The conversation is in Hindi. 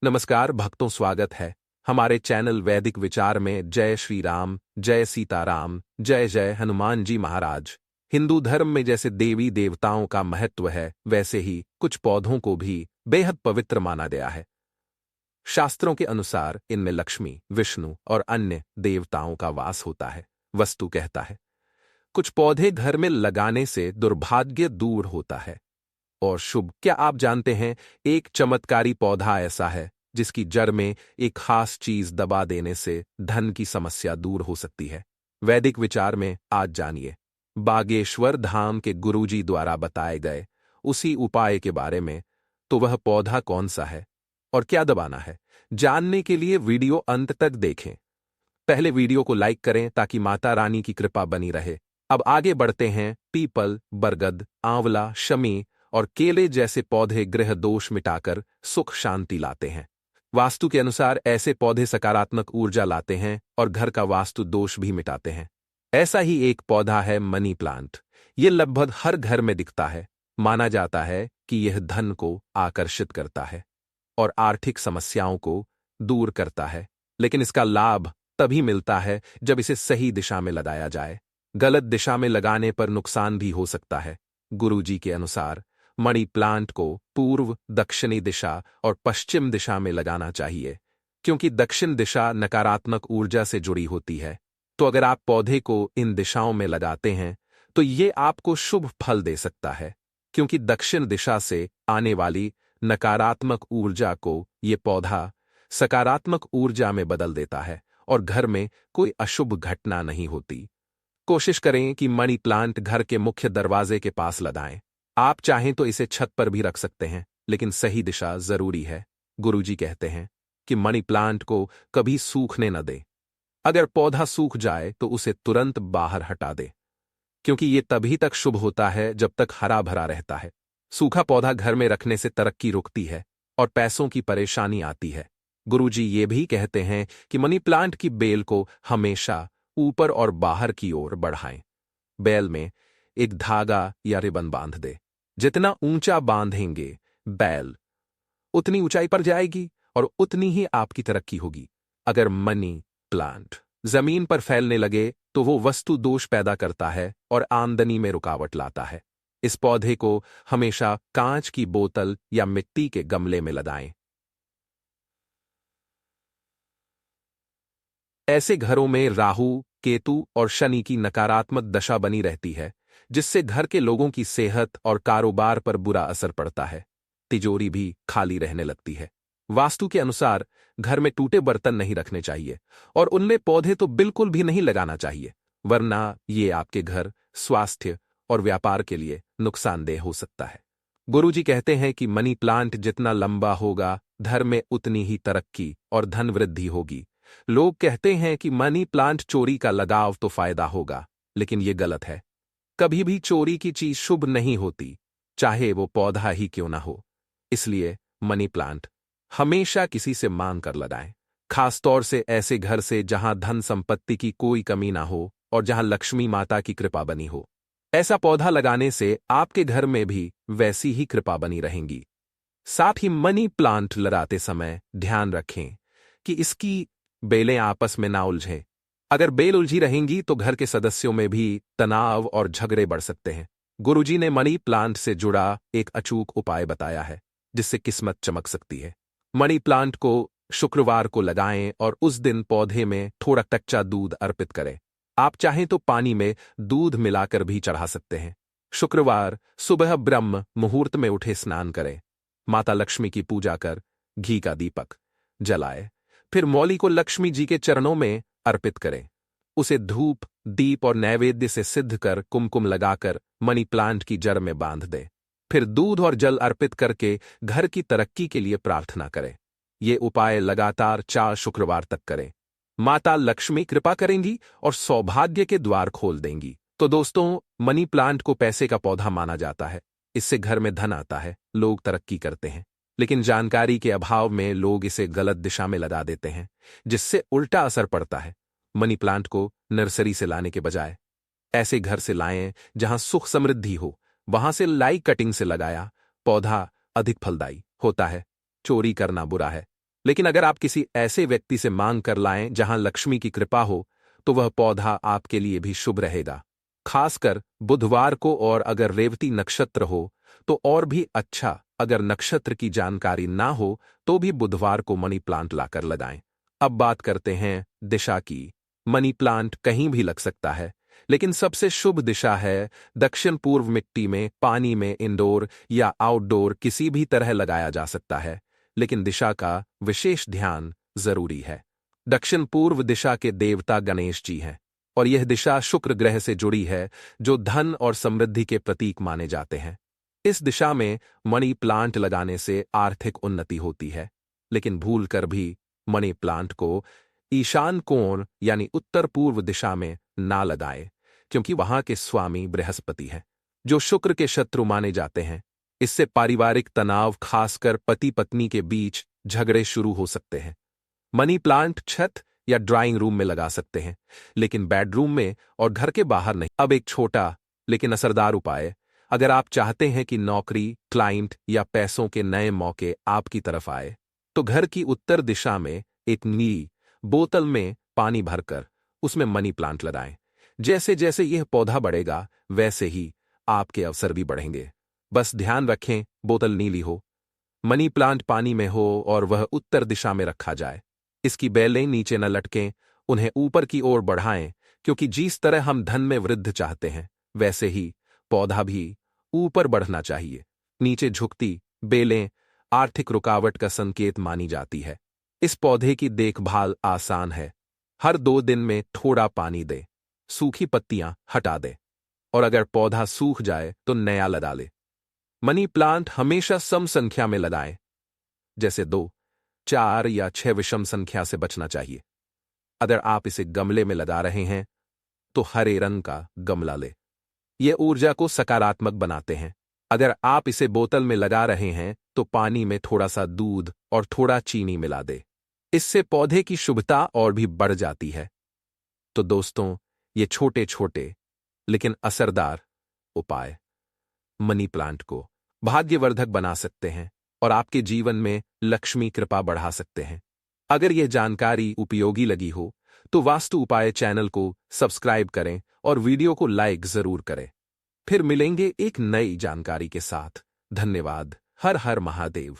नमस्कार भक्तों, स्वागत है हमारे चैनल वैदिक विचार में। जय श्री राम, जय सीताराम, जय जय हनुमान जी महाराज। हिंदू धर्म में जैसे देवी देवताओं का महत्व है, वैसे ही कुछ पौधों को भी बेहद पवित्र माना गया है। शास्त्रों के अनुसार इनमें लक्ष्मी, विष्णु और अन्य देवताओं का वास होता है। वस्तु कहता है, कुछ पौधे घर में लगाने से दुर्भाग्य दूर होता है और शुभ। क्या आप जानते हैं, एक चमत्कारी पौधा ऐसा है जिसकी जड़ में एक खास चीज दबा देने से धन की समस्या दूर हो सकती है। वैदिक विचार में आज जानिए बागेश्वर धाम के गुरुजी द्वारा बताए गए उसी उपाय के बारे में। तो वह पौधा कौन सा है और क्या दबाना है, जानने के लिए वीडियो अंत तक देखें। पहले वीडियो को लाइक करें ताकि माता रानी की कृपा बनी रहे। अब आगे बढ़ते हैं। पीपल, बरगद, आंवला, शमी और केले जैसे पौधे ग्रह दोष मिटाकर सुख शांति लाते हैं। वास्तु के अनुसार ऐसे पौधे सकारात्मक ऊर्जा लाते हैं और घर का वास्तु दोष भी मिटाते हैं। ऐसा ही एक पौधा है मनी प्लांट। ये लगभग हर घर में दिखता है। माना जाता है कि यह धन को आकर्षित करता है और आर्थिक समस्याओं को दूर करता है। लेकिन इसका लाभ तभी मिलता है जब इसे सही दिशा में लगाया जाए। गलत दिशा में लगाने पर नुकसान भी हो सकता है। गुरुजी के अनुसार मनी प्लांट को पूर्व, दक्षिणी दिशा और पश्चिम दिशा में लगाना चाहिए, क्योंकि दक्षिण दिशा नकारात्मक ऊर्जा से जुड़ी होती है। तो अगर आप पौधे को इन दिशाओं में लगाते हैं तो ये आपको शुभ फल दे सकता है, क्योंकि दक्षिण दिशा से आने वाली नकारात्मक ऊर्जा को ये पौधा सकारात्मक ऊर्जा में बदल देता है और घर में कोई अशुभ घटना नहीं होती। कोशिश करें कि मनी प्लांट घर के मुख्य दरवाजे के पास लगाएं। आप चाहें तो इसे छत पर भी रख सकते हैं, लेकिन सही दिशा जरूरी है। गुरुजी कहते हैं कि मनी प्लांट को कभी सूखने न दे। अगर पौधा सूख जाए तो उसे तुरंत बाहर हटा दे, क्योंकि ये तभी तक शुभ होता है जब तक हरा भरा रहता है। सूखा पौधा घर में रखने से तरक्की रुकती है और पैसों की परेशानी आती है। गुरुजी ये भी कहते हैं कि मनी प्लांट की बेल को हमेशा ऊपर और बाहर की ओर बढ़ाएं। बेल में एक धागा या रिबन बांध दे। जितना ऊंचा बांधेंगे बेल, उतनी ऊंचाई पर जाएगी और उतनी ही आपकी तरक्की होगी। अगर मनी प्लांट जमीन पर फैलने लगे तो वो वस्तु दोष पैदा करता है और आमदनी में रुकावट लाता है। इस पौधे को हमेशा कांच की बोतल या मिट्टी के गमले में लगाएं। ऐसे घरों में राहु, केतु और शनि की नकारात्मक दशा बनी रहती है, जिससे घर के लोगों की सेहत और कारोबार पर बुरा असर पड़ता है। तिजोरी भी खाली रहने लगती है। वास्तु के अनुसार घर में टूटे बर्तन नहीं रखने चाहिए और उनमें पौधे तो बिल्कुल भी नहीं लगाना चाहिए, वरना ये आपके घर, स्वास्थ्य और व्यापार के लिए नुकसानदेह हो सकता है। गुरुजी कहते हैं कि मनी प्लांट जितना लंबा होगा, घर में उतनी ही तरक्की और धन वृद्धि होगी। लोग कहते हैं कि मनी प्लांट चोरी का लगाव तो फायदा होगा, लेकिन ये गलत है। कभी भी चोरी की चीज शुभ नहीं होती, चाहे वो पौधा ही क्यों ना हो। इसलिए मनी प्लांट हमेशा किसी से मांग कर लगाएं, खासतौर से ऐसे घर से जहां धन संपत्ति की कोई कमी ना हो और जहां लक्ष्मी माता की कृपा बनी हो। ऐसा पौधा लगाने से आपके घर में भी वैसी ही कृपा बनी रहेंगी। साथ ही मनी प्लांट लगाते समय ध्यान रखें कि इसकी बेलें आपस में ना उलझें। अगर बेल उलझी रहेंगी तो घर के सदस्यों में भी तनाव और झगड़े बढ़ सकते हैं। गुरुजी ने मनी प्लांट से जुड़ा एक अचूक उपाय बताया है, जिससे किस्मत चमक सकती है। मनी प्लांट को शुक्रवार को लगाएं और उस दिन पौधे में थोड़ा कच्चा दूध अर्पित करें। आप चाहें तो पानी में दूध मिलाकर भी चढ़ा सकते हैं। शुक्रवार सुबह ब्रह्म मुहूर्त में उठे स्नान करें। माता लक्ष्मी की पूजा कर घी का दीपक जलाए। फिर मौली को लक्ष्मी जी के चरणों में अर्पित करें। उसे धूप, दीप और नैवेद्य से सिद्ध कर कुमकुम लगाकर मनी प्लांट की जड़ में बांध दें। फिर दूध और जल अर्पित करके घर की तरक्की के लिए प्रार्थना करें। ये उपाय लगातार 4 शुक्रवार तक करें। माता लक्ष्मी कृपा करेंगी और सौभाग्य के द्वार खोल देंगी। तो दोस्तों, मनी प्लांट को पैसे का पौधा माना जाता है। इससे घर में धन आता है, लोग तरक्की करते हैं। लेकिन जानकारी के अभाव में लोग इसे गलत दिशा में लगा देते हैं, जिससे उल्टा असर पड़ता है। मनी प्लांट को नर्सरी से लाने के बजाय ऐसे घर से लाएं जहां सुख समृद्धि हो। वहां से लाई कटिंग से लगाया पौधा अधिक फलदायी होता है। चोरी करना बुरा है, लेकिन अगर आप किसी ऐसे व्यक्ति से मांग कर लाएं जहां लक्ष्मी की कृपा हो, तो वह पौधा आपके लिए भी शुभ रहेगा। खासकर बुधवार को, और अगर रेवती नक्षत्र हो तो और भी अच्छा। अगर नक्षत्र की जानकारी ना हो तो भी बुधवार को मनी प्लांट लाकर लगाएं। अब बात करते हैं दिशा की। मनी प्लांट कहीं भी लग सकता है, लेकिन सबसे शुभ दिशा है दक्षिण पूर्व। मिट्टी में, पानी में, इंडोर या आउटडोर किसी भी तरह लगाया जा सकता है, लेकिन दिशा का विशेष ध्यान जरूरी है। दक्षिण पूर्व दिशा के देवता गणेश जी हैं, और यह दिशा शुक्र ग्रह से जुड़ी है, जो धन और समृद्धि के प्रतीक माने जाते हैं। इस दिशा में मनी प्लांट लगाने से आर्थिक उन्नति होती है, लेकिन भूल कर भी मनी प्लांट को ईशान कोण यानी उत्तर पूर्व दिशा में ना लगाएं, क्योंकि वहां के स्वामी बृहस्पति हैं, जो शुक्र के शत्रु माने जाते हैं। इससे पारिवारिक तनाव, खासकर पति पत्नी के बीच झगड़े शुरू हो सकते हैं। मनी प्लांट छत या ड्राइंग रूम में लगा सकते हैं, लेकिन बेडरूम में और घर के बाहर नहीं। अब एक छोटा लेकिन असरदार उपाय। अगर आप चाहते हैं कि नौकरी, क्लाइंट या पैसों के नए मौके आपकी तरफ आए, तो घर की उत्तर दिशा में एक नीली बोतल में पानी भरकर उसमें मनी प्लांट लगाएं। जैसे जैसे यह पौधा बढ़ेगा, वैसे ही आपके अवसर भी बढ़ेंगे। बस ध्यान रखें, बोतल नीली हो, मनी प्लांट पानी में हो और वह उत्तर दिशा में रखा जाए। इसकी बेलें नीचे न लटकें, उन्हें ऊपर की ओर बढ़ाएं, क्योंकि जिस तरह हम धन में वृद्धि चाहते हैं, वैसे ही पौधा भी ऊपर बढ़ना चाहिए। नीचे झुकती बेलें आर्थिक रुकावट का संकेत मानी जाती है। इस पौधे की देखभाल आसान है। हर 2 दिन में थोड़ा पानी दे, सूखी पत्तियां हटा दे, और अगर पौधा सूख जाए तो नया लगा ले। मनी प्लांट हमेशा सम संख्या में लगाएं, जैसे 2, 4 या 6 विषम संख्या से बचना चाहिए। अगर आप इसे गमले में लगा रहे हैं तो हरे रंग का गमला ले। ये ऊर्जा को सकारात्मक बनाते हैं। अगर आप इसे बोतल में लगा रहे हैं तो पानी में थोड़ा सा दूध और थोड़ा चीनी मिला दे। इससे पौधे की शुभता और भी बढ़ जाती है। तो दोस्तों, ये छोटे छोटे लेकिन असरदार उपाय मनी प्लांट को भाग्यवर्धक बना सकते हैं और आपके जीवन में लक्ष्मी कृपा बढ़ा सकते हैं। अगर यह जानकारी उपयोगी लगी हो तो वास्तु उपाय चैनल को सब्सक्राइब करें और वीडियो को लाइक जरूर करें। फिर मिलेंगे एक नई जानकारी के साथ। धन्यवाद। हर हर महादेव।